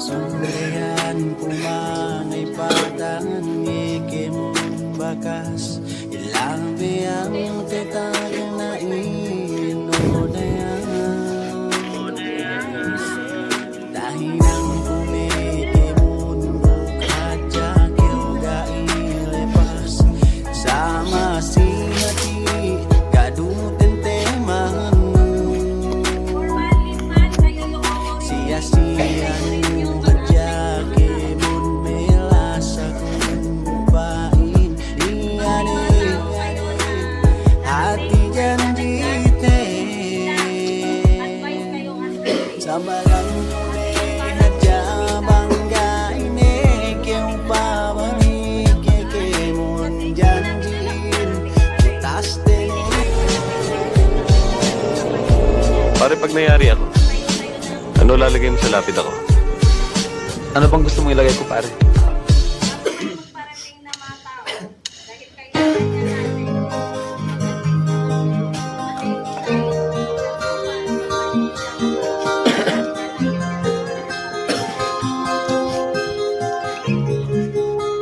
Sumbayan kumangay padang ikim bakas ilang biyang tetagong na inodaya dahil ang kumikimun kadya kiuga ilipas sama sinati kadutin teman sia-siyan Sabalang kulihat jabang gaine kiyong pabalik kikimon janjin utas din. Pare, pag nangyari ako, ano lalagay mo sa lapid ako? Ano bang gusto mong ilagay ko, pare?